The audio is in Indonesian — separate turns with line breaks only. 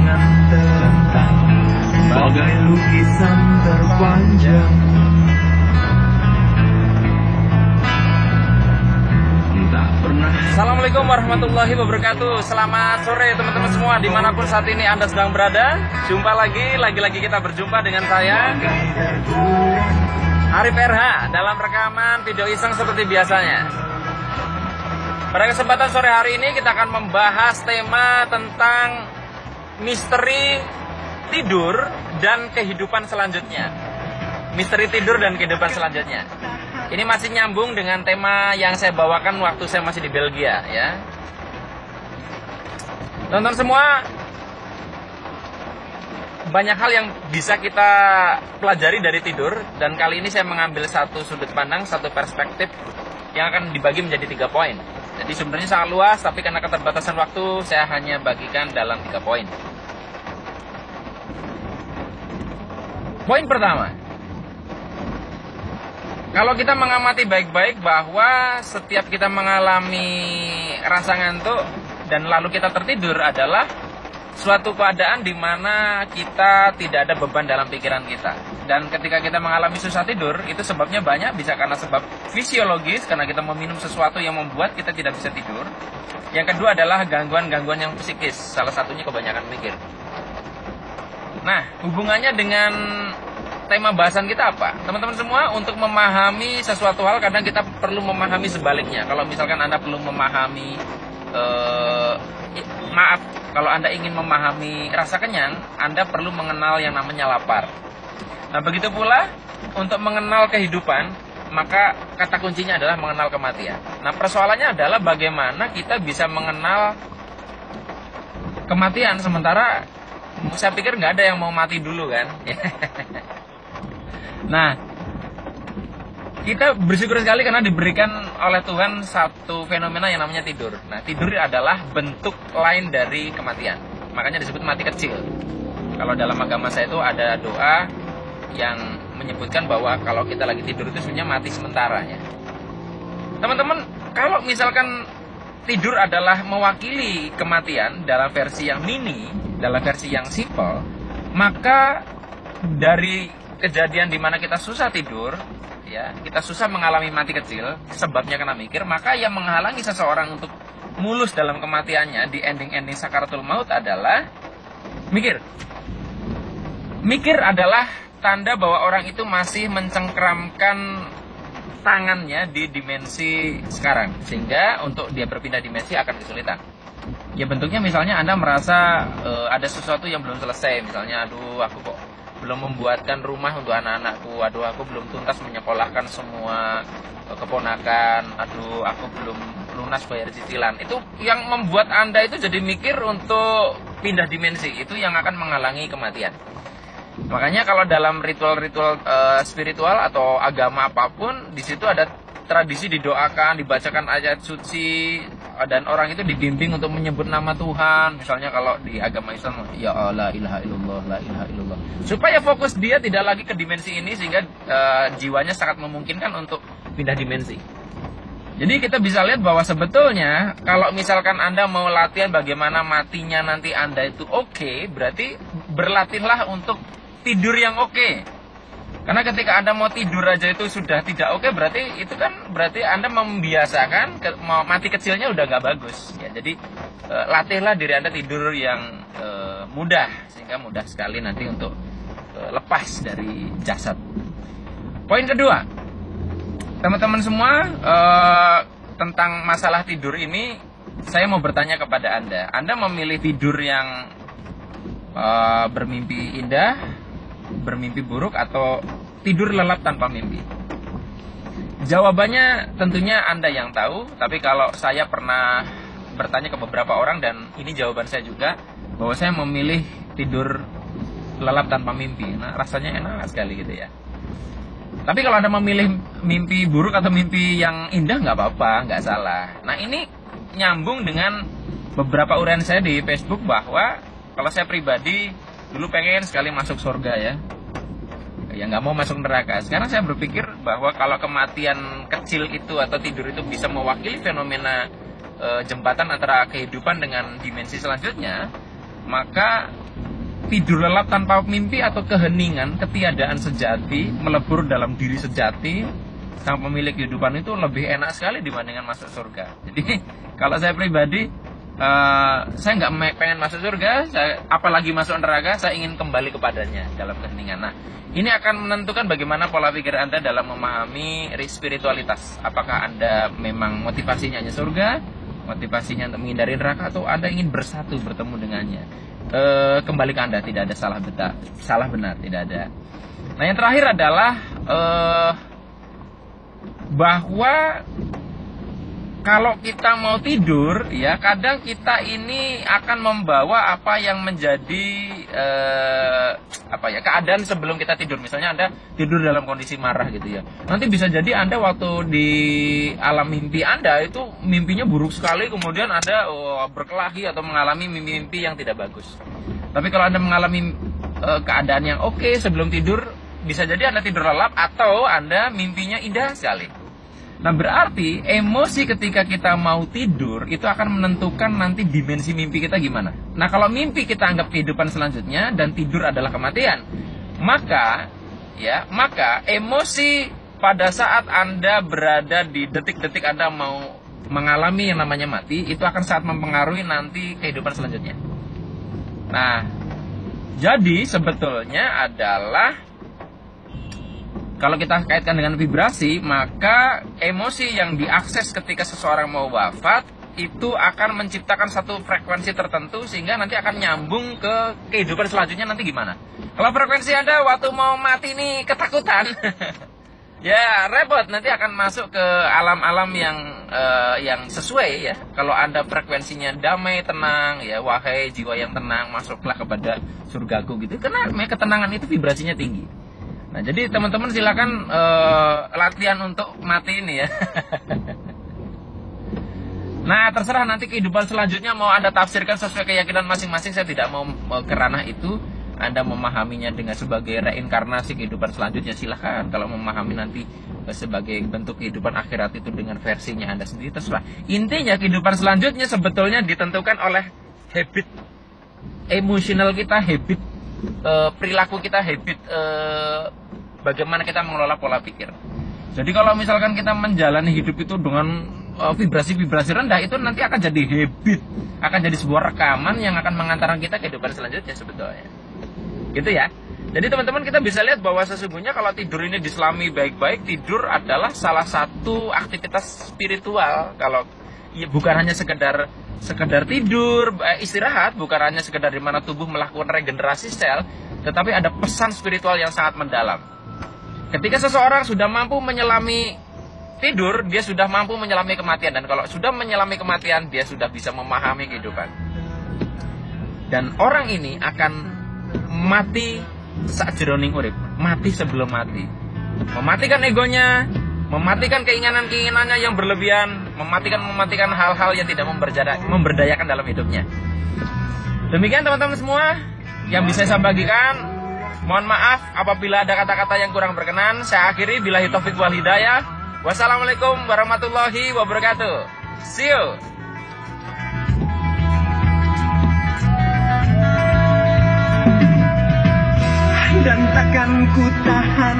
kenangan terentang bagai lukisan terpanjang. Tak pernah.
Assalamualaikum warahmatullahi wabarakatuh. Selamat sore teman-teman semua dimanapun saat ini Anda sedang berada. Jumpa lagi kita berjumpa dengan saya Arif RH dalam rekaman video iseng seperti biasanya. Pada kesempatan sore hari ini kita akan membahas tema tentang misteri tidur dan kehidupan selanjutnya. Misteri tidur dan kehidupan selanjutnya. Ini masih nyambung dengan tema yang saya bawakan waktu saya masih di Belgia ya. Teman-teman semua, banyak hal yang bisa kita pelajari dari tidur. Dan kali ini saya mengambil satu sudut pandang, satu perspektif yang akan dibagi menjadi 3 poin. Jadi sebenarnya sangat luas, tapi karena keterbatasan waktu saya hanya bagikan dalam 3 poin. Poin pertama, kalau kita mengamati baik-baik bahwa setiap kita mengalami rasa ngantuk dan lalu kita tertidur adalah suatu keadaan di mana kita tidak ada beban dalam pikiran kita. Dan ketika kita mengalami susah tidur, itu sebabnya banyak, bisa karena sebab fisiologis, karena kita meminum sesuatu yang membuat kita tidak bisa tidur. Yang kedua adalah gangguan-gangguan yang psikis, salah satunya kebanyakan mikir. Nah, hubungannya dengan tema bahasan kita apa? Teman-teman semua, untuk memahami sesuatu hal kadang kita perlu memahami sebaliknya. Kalau misalkan Anda perlu memahami kalau Anda ingin memahami rasa kenyang, Anda perlu mengenal yang namanya lapar. Nah, begitu pula untuk mengenal kehidupan, maka kata kuncinya adalah mengenal kematian. Nah, persoalannya adalah bagaimana kita bisa mengenal kematian, sementara saya pikir nggak ada yang mau mati dulu kan. Nah, kita bersyukur sekali karena diberikan oleh Tuhan satu fenomena yang namanya tidur. Nah, tidur adalah bentuk lain dari kematian. Makanya disebut mati kecil. Kalau dalam agama saya itu ada doa yang menyebutkan bahwa kalau kita lagi tidur itu sebenarnya mati sementara ya. Teman-teman, kalau misalkan tidur adalah mewakili kematian dalam versi yang mini, dalam versi yang simple, maka dari kejadian di mana kita susah tidur, ya, kita susah mengalami mati kecil, sebabnya karena mikir, maka yang menghalangi seseorang untuk mulus dalam kematiannya di ending-ending sakaratul maut adalah mikir. Mikir adalah tanda bahwa orang itu masih mencengkramkan tangannya di dimensi sekarang, sehingga untuk dia berpindah dimensi akan kesulitan. Ya, bentuknya misalnya Anda merasa ada sesuatu yang belum selesai, misalnya aduh aku kok belum membuatkan rumah untuk anak-anakku, aduh aku belum tuntas menyekolahkan semua keponakan, aduh aku belum lunas bayar cicilan. Itu yang membuat Anda itu jadi mikir untuk pindah dimensi, itu yang akan menghalangi kematian. Makanya kalau dalam ritual-ritual spiritual atau agama apapun, di situ ada tradisi didoakan, dibacakan ayat suci, dan orang itu dibimbing untuk menyebut nama Tuhan. Misalnya kalau di agama Islam, ya Allah, la ilaha illallah, la ilaha illallah. Supaya fokus dia tidak lagi ke dimensi ini, sehingga jiwanya sangat memungkinkan untuk pindah dimensi. Jadi kita bisa lihat bahwa sebetulnya kalau misalkan Anda mau latihan bagaimana matinya nanti Anda itu oke, berarti berlatihlah untuk tidur yang oke. Karena ketika Anda mau tidur aja itu sudah tidak oke, berarti itu kan berarti Anda membiasakan mati kecilnya udah nggak bagus. Ya, jadi latihlah diri Anda tidur yang mudah, sehingga mudah sekali nanti untuk lepas dari jasad. Poin kedua, teman-teman semua, tentang masalah tidur ini, saya mau bertanya kepada Anda. Anda memilih tidur yang bermimpi indah, bermimpi buruk, atau tidur lelap tanpa mimpi? Jawabannya tentunya Anda yang tahu, tapi kalau saya pernah bertanya ke beberapa orang, dan ini jawaban saya juga, bahwa saya memilih tidur lelap tanpa mimpi. Nah, rasanya enak sekali gitu ya. Tapi kalau Anda memilih mimpi buruk atau mimpi yang indah, nggak apa-apa, nggak salah. Nah, ini nyambung dengan beberapa uraian saya di Facebook, bahwa kalau saya pribadi dulu pengen sekali masuk surga ya, nggak mau masuk neraka. Sekarang saya berpikir bahwa kalau kematian kecil itu atau tidur itu bisa mewakili fenomena jembatan antara kehidupan dengan dimensi selanjutnya, maka tidur lelap tanpa mimpi atau keheningan, ketiadaan sejati, melebur dalam diri sejati sang pemilik kehidupan itu lebih enak sekali dibandingkan masuk surga. Jadi kalau saya pribadi, saya nggak pengen masuk surga, apalagi masuk neraka. Saya ingin kembali kepadanya dalam keheningan. Nah, ini akan menentukan bagaimana pola pikir Anda dalam memahami spiritualitas. Apakah Anda memang motivasinya hanya surga, motivasinya untuk menghindari neraka, atau Anda ingin bersatu bertemu dengannya. Kembali ke Anda, tidak ada salah benar, tidak ada. Nah, yang terakhir adalah bahwa kalau kita mau tidur, ya kadang kita ini akan membawa apa yang menjadi keadaan sebelum kita tidur. Misalnya Anda tidur dalam kondisi marah gitu ya. Nanti bisa jadi Anda waktu di alam mimpi Anda itu mimpinya buruk sekali, kemudian Anda berkelahi atau mengalami mimpi-mimpi yang tidak bagus. Tapi kalau Anda mengalami keadaan yang oke sebelum tidur, bisa jadi Anda tidur lelap atau Anda mimpinya indah sekali. Nah, berarti emosi ketika kita mau tidur itu akan menentukan nanti dimensi mimpi kita gimana. Nah, kalau mimpi kita anggap kehidupan selanjutnya dan tidur adalah kematian, maka emosi pada saat Anda berada di detik-detik Anda mau mengalami yang namanya mati, itu akan sangat mempengaruhi nanti kehidupan selanjutnya. Nah, jadi sebetulnya adalah kalau kita kaitkan dengan vibrasi, maka emosi yang diakses ketika seseorang mau wafat itu akan menciptakan satu frekuensi tertentu sehingga nanti akan nyambung ke kehidupan selanjutnya nanti gimana. Kalau frekuensi Anda waktu mau mati nih ketakutan, ya repot, nanti akan masuk ke alam-alam yang sesuai ya. Kalau Anda frekuensinya damai, tenang, ya wahai jiwa yang tenang, masuklah kepada surgaku gitu. Karena ketenangan itu vibrasinya tinggi. Nah, jadi teman-teman silakan latihan untuk mati ini ya. Nah, terserah nanti kehidupan selanjutnya mau Anda tafsirkan sesuai keyakinan masing-masing. Saya tidak mau ke ranah itu. Anda memahaminya dengan sebagai reinkarnasi kehidupan selanjutnya, silahkan. Kalau memahami nanti sebagai bentuk kehidupan akhirat itu dengan versinya Anda sendiri, terserah. Intinya kehidupan selanjutnya sebetulnya ditentukan oleh habit emosional kita, habit perilaku kita, habit bagaimana kita mengelola pola pikir. Jadi kalau misalkan kita menjalani hidup itu dengan vibrasi-vibrasi rendah, itu nanti akan jadi habit, akan jadi sebuah rekaman yang akan mengantarkan kita ke kehidupan selanjutnya sebetulnya. Gitu ya. Jadi teman-teman, kita bisa lihat bahwa sesungguhnya kalau tidur ini diselami baik-baik, tidur adalah salah satu aktivitas spiritual. Kalau ya, bukan hanya sekedar tidur, istirahat, bukan hanya sekedar di mana tubuh melakukan regenerasi sel, tetapi ada pesan spiritual yang sangat mendalam. Ketika seseorang sudah mampu menyelami tidur, dia sudah mampu menyelami kematian. Dan kalau sudah menyelami kematian, dia sudah bisa memahami kehidupan. Dan orang ini akan mati saat jeroning urip, mati sebelum mati. Mematikan egonya, mematikan keinginan-keinginannya yang berlebihan, mematikan hal-hal yang tidak memberdayakan dalam hidupnya. Demikian teman-teman semua yang bisa saya bagikan. Mohon maaf apabila ada kata-kata yang kurang berkenan. Saya akhiri, billahi taufik wal hidayah. Wassalamualaikum warahmatullahi wabarakatuh. See you.
Dan takkan ku tahan